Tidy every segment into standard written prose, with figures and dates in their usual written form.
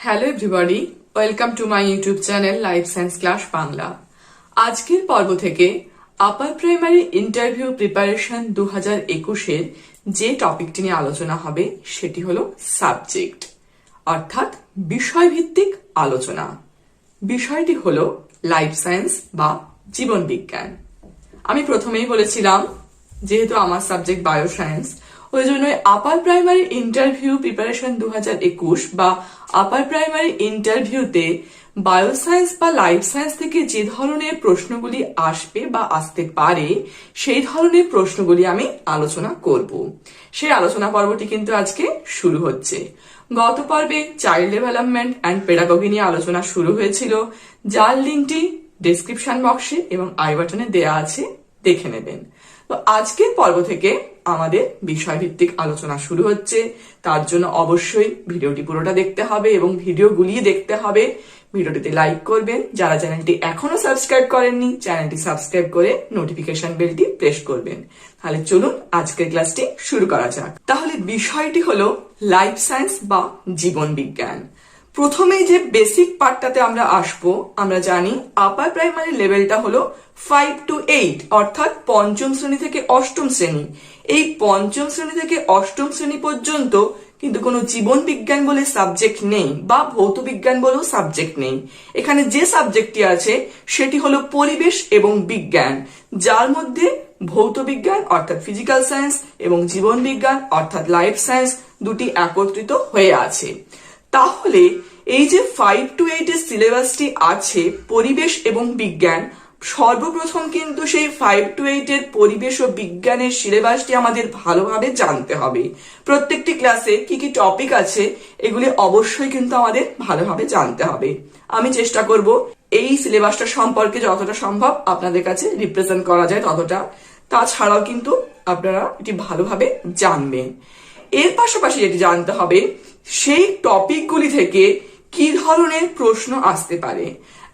Hello everybody, welcome to my YouTube channel life science class Bangla. আজকের পর্ব থেকে upper primary interview preparation 2021-এর যে টপিকটি নিয়ে আলোচনা হবে সেটি হলো সাবজেক্ট, অর্থাৎ বিষয়ভিত্তিক আলোচনা। বিষয়টি হলো লাইফ সায়েন্স বা জীবন বিজ্ঞান। আমি প্রথমেই বলেছিলাম যেহেতু আমার সাবজেক্ট বায়ো সায়েন্স, ওই জন্য আপার প্রাইমারি ইন্টারভিউ প্রিপারেশন 2021 বা আপার প্রাইমারি ইন্টারভিউতে বায়ো সায়েন্স বা লাইফ সায়েন্স থেকে যে ধরনের প্রশ্নগুলি আসবে বা আসতে পারে সেই ধরনের প্রশ্নগুলি আমি আলোচনা করব। সেই আলোচনা পর্বটি কিন্তু আজকে শুরু হচ্ছে। গত পর্বে চাইল্ড ডেভেলপমেন্ট অ্যান্ড পেডাগজি নিয়ে আলোচনা শুরু হয়েছিল, যার লিঙ্কটি ডেসক্রিপশন বক্সে এবং আই বাটনে দেয়া আছে, দেখে নেবেন। তো আজকের পর্ব থেকে আমাদের বিষয়ভিত্তিক আলোচনা শুরু হচ্ছে। তার জন্য অবশ্যই ভিডিওটি পুরোটা দেখতে হবে এবং ভিডিওগুলি দেখতে হবে। ভিডিওটিতে লাইক করবেন, যারা চ্যানেলটি এখনো সাবস্ক্রাইব করেননি চ্যানেলটি সাবস্ক্রাইব করে নোটিফিকেশন বেলটি প্রেস করবেন। তাহলে চলুন আজকের ক্লাসটি শুরু করা যাক। তাহলে বিষয়টি হলো লাইফ সায়েন্স বা জীবন বিজ্ঞান। প্রথমেই যে বেসিক পার্টটাতে আমরা আসবো, আমরা জানি আপার প্রাইমারি লেভেলটা হলো 5 to 8, অর্থাৎ পঞ্চম শ্রেণী থেকে অষ্টম শ্রেণী। এই পঞ্চম শ্রেণী থেকে অষ্টম শ্রেণী পর্যন্ত কিন্তু কোনো জীবন বিজ্ঞান বলে সাবজেক্ট নেই বা ভৌত বিজ্ঞান বলেও সাবজেক্ট নেই। এখানে যে সাবজেক্টটি আছে সেটি হলো পরিবেশ এবং বিজ্ঞান, যার মধ্যে ভৌত বিজ্ঞান অর্থাৎ ফিজিক্যাল সায়েন্স এবং জীবন বিজ্ঞান অর্থাৎ লাইফ সায়েন্স দুটি একত্রিত হয়ে আছে। তাহলে এই যে 5 to 8 এর সিলেবাসটি আছে পরিবেশ এবং বিজ্ঞান, সর্বপ্রথম কিন্তু সেই 5 to 8 এর পরিবেশ ও বিজ্ঞানের সিলেবাসটি আমাদের ভালোভাবে জানতে হবে। প্রত্যেকটি ক্লাসে কি কি টপিক আছে এগুলি অবশ্যই কিন্তু আমাদের ভালোভাবে জানতে হবে। আমি চেষ্টা করব এই সিলেবাসটা সম্পর্কে যতটা সম্ভব আপনাদের কাছে রিপ্রেজেন্ট করা যায় ততটা। তাছাড়াও কিন্তু আপনারা এটি ভালোভাবে জানবেন। এর পাশাপাশি যেটি জানতে হবে সেই টপিকগুলি থেকে কি ধরনের প্রশ্ন আসতে পারে।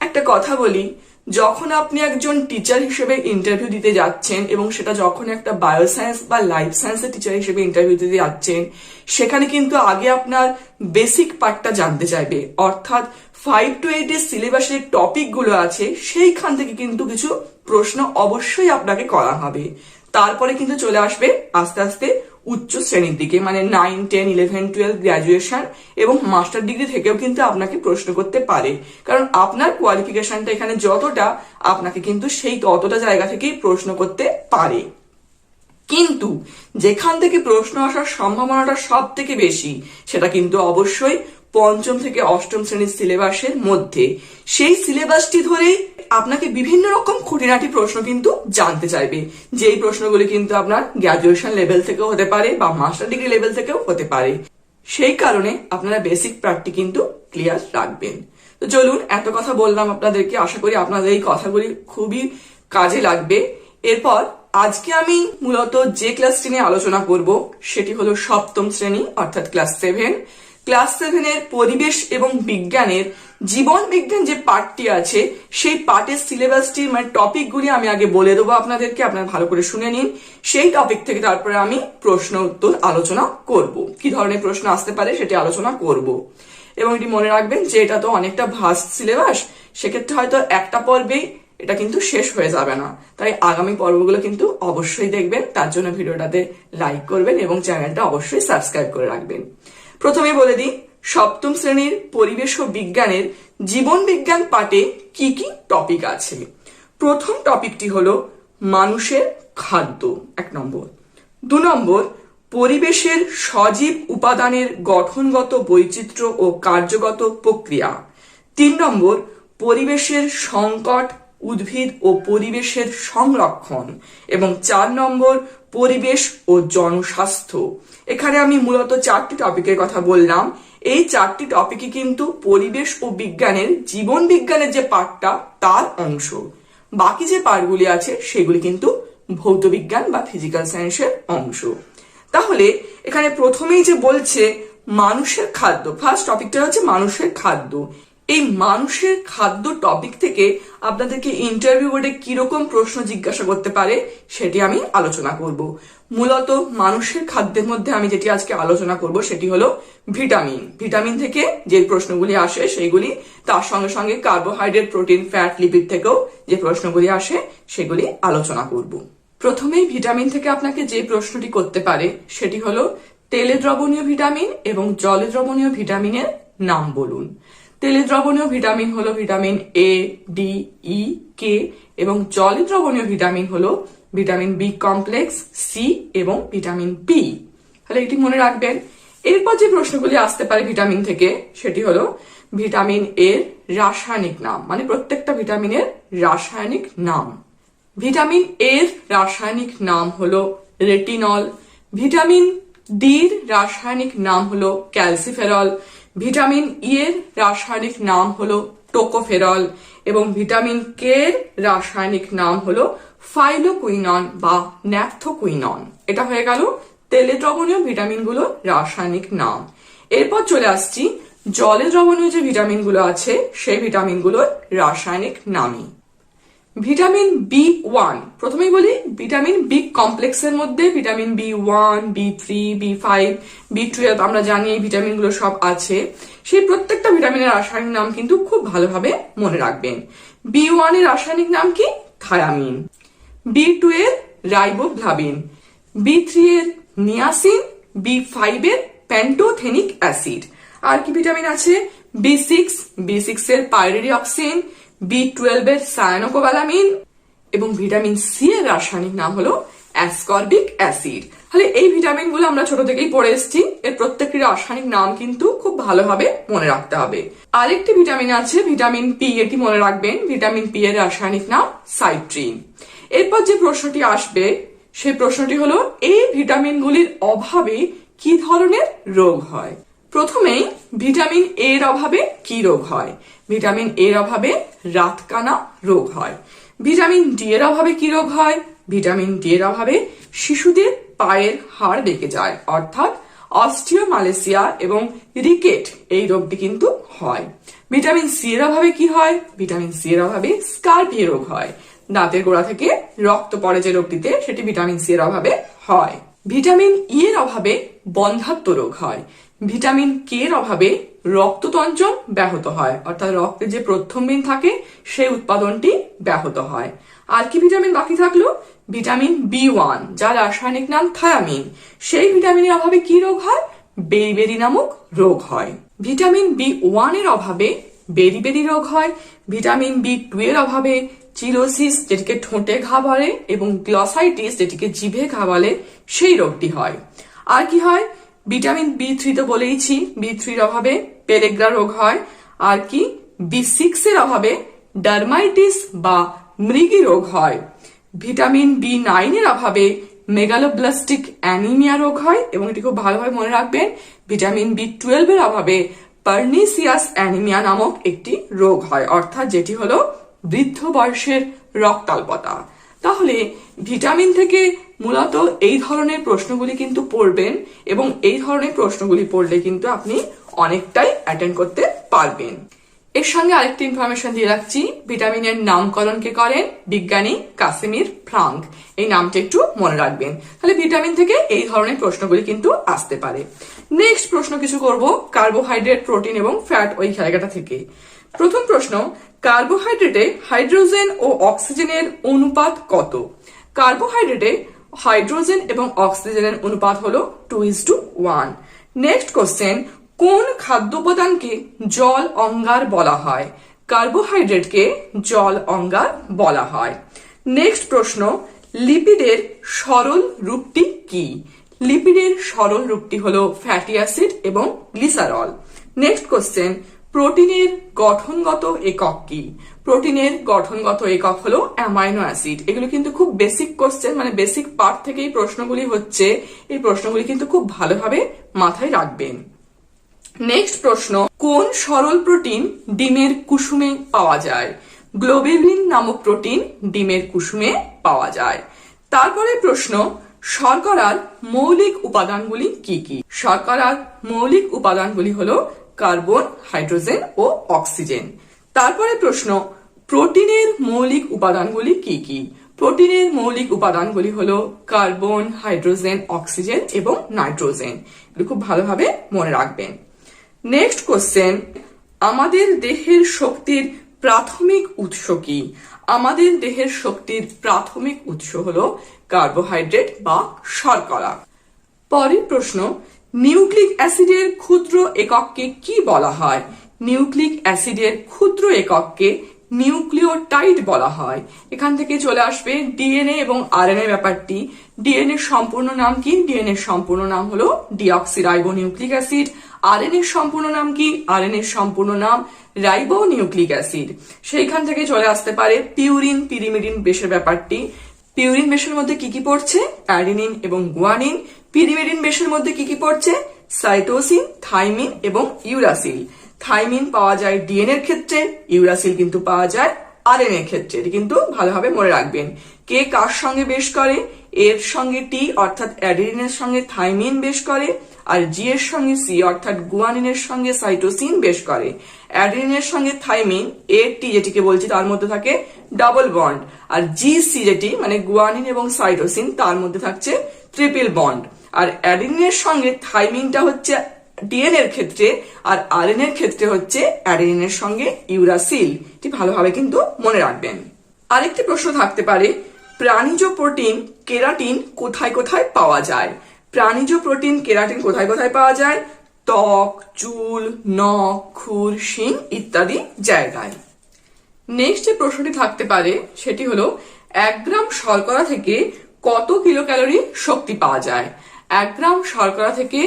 একটা কথা বলি, যখন আপনি একজন টিচার হিসেবে ইন্টারভিউ দিতে যাচ্ছেন এবং সেটা যখন একটা বায়ো সায়েন্স বা লাইফ সায়েন্সের টিচার হিসেবে ইন্টারভিউ দিতে যাচ্ছেন, সেখানে কিন্তু আগে আপনার বেসিক পার্টটা জানতে চাইবে, অর্থাৎ 5 to 8 এর সিলেবাসের টপিকগুলো আছে সেইখান থেকে কিন্তু কিছু প্রশ্ন অবশ্যই আপনাকে করা হবে। তারপরে কিন্তু চলে আসবে আস্তে আস্তে উচ্চ শ্রেণীর দিকে, মানে 9, 10, 11, 12 গ্রাজুয়েশন এবং মাস্টার ডিগ্রি থেকেও কিন্তু আপনাকে প্রশ্ন করতে পারে। কারণ আপনার কোয়ালিফিকেশনটা এখানে যতটা, আপনাকে কিন্তু সেই ততটা জায়গা থেকেই প্রশ্ন করতে পারে। কিন্তু যেখান থেকে প্রশ্ন আসার সম্ভাবনাটা সব থেকে বেশি সেটা কিন্তু অবশ্যই পঞ্চম থেকে অষ্টম শ্রেণীর সিলেবাসের মধ্যে। সেই সিলেবাসটি ধরেই আপনাকে বিভিন্ন রকম খুঁটিনাটি প্রশ্ন কিন্তু জানতে চাইবে, যেই প্রশ্নগুলি কিন্তু আপনার গ্রাজুয়েশন লেভেল থেকেও হতে পারে বা মাস্টার ডিগ্রি লেভেল থেকেও হতে পারে। সেই কারণে আপনারা বেসিক পার্টটি কিন্তু ক্লিয়ার রাখবেন। তো চলুন, এত কথা বললাম আপনাদেরকে, আশা করি আপনাদের এই কথাগুলি খুবই কাজে লাগবে। এরপর আজকে আমি মূলত যে ক্লাসটি নিয়ে আলোচনা করব সেটি হলো সপ্তম শ্রেণী অর্থাৎ ক্লাস 7। ক্লাস 7-এর পরিবেশ এবং বিজ্ঞানের জীবন বিজ্ঞান যে পার্টটি আছে সেই পার্টের সিলেবাসটির মানে টপিকগুলি আমি আগে বলে দেবো আপনাদেরকে, আপনারা ভালো করে শুনে নিন। সেই টপিক থেকে তারপরে আমি প্রশ্ন উত্তর আলোচনা করব, কি ধরনের প্রশ্ন আসতে পারে সেটি আলোচনা করব। এবং এটি মনে রাখবেন যে এটা তো অনেকটা ভাস্ট সিলেবাস, সেক্ষেত্রে হয়তো একটা পর্বেই এটা কিন্তু শেষ হয়ে যাবে না, তাই আগামী পর্বগুলো কিন্তু অবশ্যই দেখবেন। তার জন্য ভিডিওটাতে লাইক করবেন এবং চ্যানেলটা অবশ্যই সাবস্ক্রাইব করে রাখবেন। প্রথমে বলে দিই, সপ্তম শ্রেণীর পরিবেশ ও বিজ্ঞানের জীবন বিজ্ঞান পাঠে কি কি টপিক আছে। প্রথম টপিকটি হলো মানুষের খাদ্য, 1 নম্বর। 2 নম্বর, পরিবেশের সজীব উপাদানের গঠনগত বৈচিত্র্য ও কার্যগত প্রক্রিয়া। 3 নম্বর, পরিবেশের সংকট, উদ্ভিদ ও পরিবেশের সংরক্ষণ। এবং 4 নম্বর, পরিবেশ ও জনস্বাস্থ্য। এখানে আমি মূলত 4টি টপিকের কথা বললাম। এই 4টি টপিকই কিন্তু পরিবেশ ও বিজ্ঞানের জীবন বিজ্ঞানের যে পার্টটা তার অংশ। বাকি যে পার্টগুলি আছে সেগুলি কিন্তু ভৌত বিজ্ঞান বা ফিজিক্যাল সায়েন্সের অংশ। তাহলে এখানে প্রথমেই যে বলছে মানুষের খাদ্য, ফার্স্ট টপিকটা হচ্ছে মানুষের খাদ্য। এই মানুষের খাদ্য টপিক থেকে আপনাদেরকে ইন্টারভিউ বোর্ডে কিরকম প্রশ্ন জিজ্ঞাসা করতে পারে সেটি আমি আলোচনা করব। মূলত মানুষের খাদ্যের মধ্যে আমি যেটি আজকে আলোচনা করব সেটি হলো ভিটামিন। ভিটামিন থেকে যে প্রশ্নগুলি আসে সেইগুলি, তার সঙ্গে সঙ্গে কার্বোহাইড্রেট, প্রোটিন, ফ্যাট, লিপিড থেকেও যে প্রশ্নগুলি আসে সেগুলি আলোচনা করব। প্রথমেই ভিটামিন থেকে আপনাকে যে প্রশ্নটি করতে পারে সেটি হলো তেলে দ্রবণীয় ভিটামিন এবং জলে দ্রবণীয় ভিটামিনের নাম বলুন। তেলে দ্রবণীয় ভিটামিন হলো ভিটামিন এ, ডি, ই, কে এবং জলে দ্রবণীয় ভিটামিন হলো ভিটামিন বি কমপ্লেক্স, সি এবং ভিটামিন বি। তাহলে এটি মনে রাখবেন। এরপর যে প্রশ্নগুলি আসতে পারে ভিটামিন থেকে সেটি হলো ভিটামিন এর রাসায়নিক নাম, মানে প্রত্যেকটা ভিটামিনের রাসায়নিক নাম। ভিটামিন এর রাসায়নিক নাম হলো রেটিনল, ভিটামিন ডির রাসায়নিক নাম হলো ক্যালসিফেরল, ভিটামিন ই এর রাসায়নিক নাম হলো টোকোফেরল এবং ভিটামিন কে এর রাসায়নিক নাম হলো ফাইলোকুইনন বা ন্যাপথোকুইনন। এটা হয়ে গেল তেলে দ্রবণীয় ভিটামিনগুলোর রাসায়নিক নাম। এরপর চলে আসছি জলে দ্রবণীয় যে ভিটামিনগুলো আছে সেই ভিটামিনগুলোর রাসায়নিক নামই। ভিটামিন বি1, প্রথমেই বলি ভিটামিন বি কমপ্লেক্সের মধ্যে ভিটামিন বি1, বি3, বি5, বি12 আমরা জানি এই ভিটামিনগুলো সব আছে। সেই প্রত্যেকটা ভিটামিনের রাসায়নিক নাম কিন্তু খুব ভালোভাবে মনে রাখবেন। বি1 এর রাসায়নিক নাম কি? থায়ামিন। বি2 এর রাইবোফ্লাভিন, বি3 এর নিয়াসিন, বি5 এর প্যান্টোথেনিক অ্যাসিড। আর কি ভিটামিন আছে? বি6 এর পাইরিডিঅক্সিন, বি12 এর সায়ানোকোবালামিন এবং ভিটামিন সি এর রাসায়নিক নাম হলো অ্যাসকর্বিক অ্যাসিড। তাহলে এই ভিটামিনগুলো আমরা ছোট থেকেই পড়ে এসেছি, এর প্রত্যেকটি রাসায়নিক নাম কিন্তু খুব ভালোভাবে মনে রাখতে হবে। আরেকটি ভিটামিন আছে ভিটামিন পি, এটি মনে রাখবেন। ভিটামিন পি এর রাসায়নিক নাম সাইট্রিন। এরপর যে প্রশ্নটি আসবে সেই প্রশ্নটি হলো এই ভিটামিনগুলির অভাবে কি ধরনের রোগ হয়। প্রথমেই ভিটামিন এর অভাবে কি রোগ হয়? ভিটামিন এর অভাবে রাতকানা রোগ হয়। ভিটামিন ডি এর অভাবে কি রোগ হয়? ভিটামিন ডি এর অভাবে শিশুদের পায়ের হাড় বেঁকে যায়, অর্থাৎ অস্টিওমালেসিয়া এবং রিকেট এই রোগটি কিন্তু হয়। ভিটামিন সি এর অভাবে কি হয়? ভিটামিন সি এর অভাবে স্কারপি রোগ হয়, দাঁতের গোড়া থেকে রক্ত পড়ে যে রোগটিতে, সেটি ভিটামিন সি এর অভাবে হয়। ভিটামিন ই এর অভাবে বন্ধ্যাত্ব রোগ হয়। ভিটামিন কে এর অভাবে রক্ততঞ্চন ব্যাহত হয়, অর্থাৎ রক্তে যে প্রথ্বম্বিন থাকে সেই উৎপাদনটি ব্যাহত হয়। আর কি ভিটামিন বাকি থাকলো? ভিটামিন বি1, যার রাসায়নিক নাম থায়ামিন, সেই ভিটামিনের অভাবে কি রোগ হয়? বেরিবেরি নামক রোগ হয়। ভিটামিন বি1 এর অভাবে বেরিবেরি রোগ হয়। ভিটামিন বি2 এর অভাবে চিলোসিস, যেটিকে ঠোঁটে ঘা বলে, এবং গ্লসাইটিস, যেটিকে জিভে ঘা বলে, সেই রোগটি হয়। আর কি হয়? ভিটামিন বি3 তো বলেইছি, বি3 এর অভাবে পেরেগ্রা রোগ হয়। আর কি? বি6 এর অভাবে ডার্মাইটিস বা মৃগী রোগ হয়। ভিটামিন বি9 এর অভাবে মেগালোব্লাস্টিক অ্যানিমিয়া রোগ হয় এবং এটি খুব ভালোভাবে মনে রাখবেন। ভিটামিন বি12 এর অভাবে পার্নিসিয়াস অ্যানিমিয়া নামক একটি রোগ হয়, অর্থাৎ যেটি হলো বৃদ্ধ বয়সের রক্তাল্পতা। তাহলে ভিটামিন থেকে মূলত এই ধরনের প্রশ্নগুলি কিন্তু পড়বেন এবং এই ধরনের প্রশ্নগুলি পড়লে কিন্তু আপনি অনেকটাই অ্যাটেন্ড করতে পারবেন। এর সঙ্গে আরেকটি ইনফরমেশন দিয়ে রাখছি, ভিটামিনের নামকরণ কে করেন? বিজ্ঞানী কাসিমির ফ্রাঙ্ক। এই নামটা একটু মনে রাখবেন। তাহলে ভিটামিন থেকে এই ধরনের প্রশ্নগুলি কিন্তু আসতে পারে। নেক্সট প্রশ্ন কিছু করব কার্বোহাইড্রেট, প্রোটিন এবং ফ্যাট ওই জায়গাটা থেকে। প্রথম প্রশ্ন, কার্বোহাইড্রেটে হাইড্রোজেন ও অক্সিজেনের অনুপাত কত? কার্বোহাইড্রেটে হাইড্রোজেন এবং অক্সিজেনের অনুপাত হলো 2:1। নেক্সট কোশ্চেন, কোন খাদ্য উপাদানকে জল অঙ্গার বলা হয়? কার্বোহাইড্রেটকে জল অঙ্গার বলা হয়। নেক্সট প্রশ্ন, লিপিডের সরল রূপটি কি? লিপিডের সরল রূপটি হলো ফ্যাটি অ্যাসিড এবং গ্লিসারল। নেক্সট কোশ্চেন, প্রোটিনের গঠনগত একক কি? প্রোটিনের গঠনগত একক হলো অ্যামাইনো অ্যাসিড। এগুলো কিন্তু খুব বেসিক কোশ্চেন, মানে বেসিক পার্ট থেকেই প্রশ্নগুলি হচ্ছে। এই প্রশ্নগুলি কিন্তু খুব ভালোভাবে মাথায় রাখবেন। নেক্সট প্রশ্ন, কোন সরল প্রোটিন ডিমের কুসুমে পাওয়া যায়? গ্লোবিউলিন নামক প্রোটিন ডিমের কুসুমে পাওয়া যায়। তারপরে প্রশ্ন, শর্করার মৌলিক উপাদানগুলি কি কি? শর্করার মৌলিক উপাদানগুলি হলো কার্বন, হাইড্রোজেন ও অক্সিজেন। তারপরে প্রশ্ন, প্রোটিনের মৌলিক উপাদানগুলি কি কি? প্রোটিনের মৌলিক উপাদানগুলি হলো কার্বন, হাইড্রোজেন, অক্সিজেন এবং নাইট্রোজেন। এগুলো খুব ভালোভাবে মনে রাখবেন। নেক্সট কোশ্চেন, আমাদের দেহের শক্তির প্রাথমিক উৎস কি? আমাদের দেহের শক্তির প্রাথমিক উৎস হলো কার্বোহাইড্রেট বা শর্করা। পরের প্রশ্ন, নিউক্লিক অ্যাসিডের ক্ষুদ্র একককে কি বলা হয়? নিউক্লিক অ্যাসিডের ক্ষুদ্র একককে নিউক্লিওটাইড বলা হয়। এখান থেকে চলে আসবে ডিএনএ এবং আরএনএ ব্যাপারটি। ডিএনএ সম্পূর্ণ নাম কি? ডিএনএ সম্পূর্ণ নাম হলো ডিঅক্সিরাইবোনিউক্লিক অ্যাসিড। আরএনএ সম্পূর্ণ নাম কি? আরএনএ সম্পূর্ণ নাম রাইবোনিউক্লিক অ্যাসিড। সেইখান থেকে চলে আসতে পারে পিউরিন, পিরিমিডিন বেসের ব্যাপারটি। পিউরিন বেসের মধ্যে কি কি পড়ছে? অ্যাডিনিন এবং গুয়ানিন। পিরিমিডিন বেসের মধ্যে কি কি পড়ছে? সাইটোসিন, থাইমিন এবং ইউরাসিল। থাইমিন পাওয়া যায় ডিএনএ এর ক্ষেত্রে, ইউরাসিল কিন্তু পাওয়া যায় আরএনএ এর ক্ষেত্রে। এটি কিন্তু ভালোভাবে মনে রাখবেন। কে কার সঙ্গে বেশ করে? এর সঙ্গে টি অর্থাৎ অ্যাডিনিনের সঙ্গে থাইমিন বেশ করে, আর জি এর সঙ্গে সি অর্থাৎ গুয়ানিনের সঙ্গে সাইটোসিন বেশ করে। অ্যাডিনিনের সঙ্গে থাইমিন, এ টি যেটিকে বলছি তার মধ্যে থাকে ডাবল বন্ড, আর জি সি যেটি মানে গুয়ানিন এবং সাইটোসিন তার মধ্যে থাকছে ট্রিপল বন্ড। আর অ্যাডিনিনের সঙ্গে থাইমিনটা হচ্ছে ডিএনএ এর ক্ষেত্রে, আর আরএনএ এর ক্ষেত্রে হচ্ছে অ্যাডিনিনের সঙ্গে ইউরাসিল। এটি ভালোভাবে কিন্তু মনে রাখবেন। আরেকটি প্রশ্ন থাকতে পারে, প্রাণীজ প্রোটিন কেরাটিন কোথায় কোথায় পাওয়া যায়? প্রাণীজ প্রোটিন কেরাটিন কোথায় কোথায় পাওয়া যায়? ত্বক, চুল, নখ, খুর, শিং ইত্যাদি জায়গায়। নেক্সট যে প্রশ্নটি থাকতে পারে সেটি হলো, 1 গ্রাম শর্করা থেকে কত কিলো ক্যালোরি শক্তি পাওয়া যায়? 1 গ্রাম শর্করা থেকে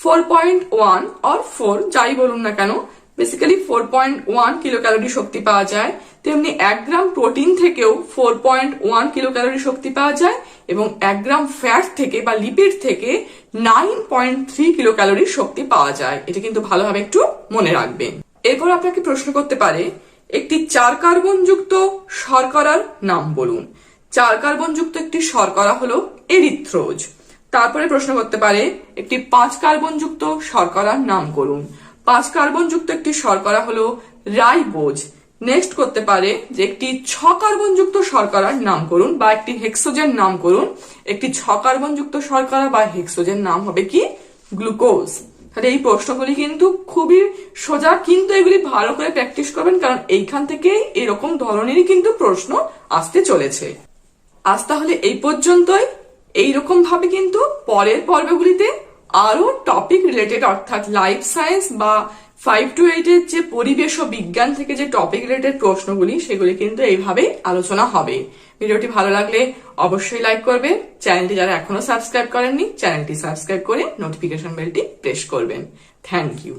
4.1 or 4 যাই বলুন না কেন, বেসিক্যালি 4.1 কিলো ক্যালোরি শক্তি পাওয়া যায়। তেমনি 1 গ্রাম প্রোটিন থেকেও 4.1 কিলো ক্যালোরি শক্তি পাওয়া যায়, এবং 1 গ্রাম ফ্যাট থেকে বা লিপিড থেকে 9.3 কিলো ক্যালোরি শক্তি পাওয়া যায়। এটা কিন্তু ভালোভাবে একটু মনে রাখবেন। এরপর আপনাকে প্রশ্ন করতে পারে, একটি 4 কার্বন যুক্ত শর্করার নাম বলুন। 4 কার্বন যুক্ত একটি শর্করা হলো এরিথ্রোজ। তারপরে প্রশ্ন করতে পারে, একটি 5 কার্বন যুক্ত শর্করার নাম করুন। 5 কার্বন যুক্ত একটি শর্করা হলো রাইবোজ। নেক্সট করতে পারে যে একটি 6 কার্বন যুক্ত শর্করার নাম করুন বা একটি হেক্সোজেন নাম করুন। একটি 6 কার্বন যুক্ত শর্করা বা হেক্সোজেন নাম হবে কি? গ্লুকোজ। তাহলে এই প্রশ্নগুলি কিন্তু খুবই সোজা, কিন্তু এগুলি ভালো করে প্র্যাকটিস করবেন, কারণ এইখান থেকে এরকম ধরনেরই কিন্তু প্রশ্ন আসতে চলেছে। আজ তাহলে এই পর্যন্তই। এইরকম ভাবে কিন্তু পরের পর্বগুলিতে আরো টপিক রিলেটেড অর্থাৎ লাইফ সায়েন্স বা 5 to 8 এর যে পরিবেশ ও বিজ্ঞান থেকে যে টপিক রিলেটেড প্রশ্নগুলি সেগুলি কিন্তু এইভাবেই আলোচনা হবে। ভিডিওটি ভালো লাগলে অবশ্যই লাইক করবেন। চ্যানেলটি যারা এখনো সাবস্ক্রাইব করেননি চ্যানেলটি সাবস্ক্রাইব করে নোটিফিকেশন বেলটি প্রেস করবেন। Thank you.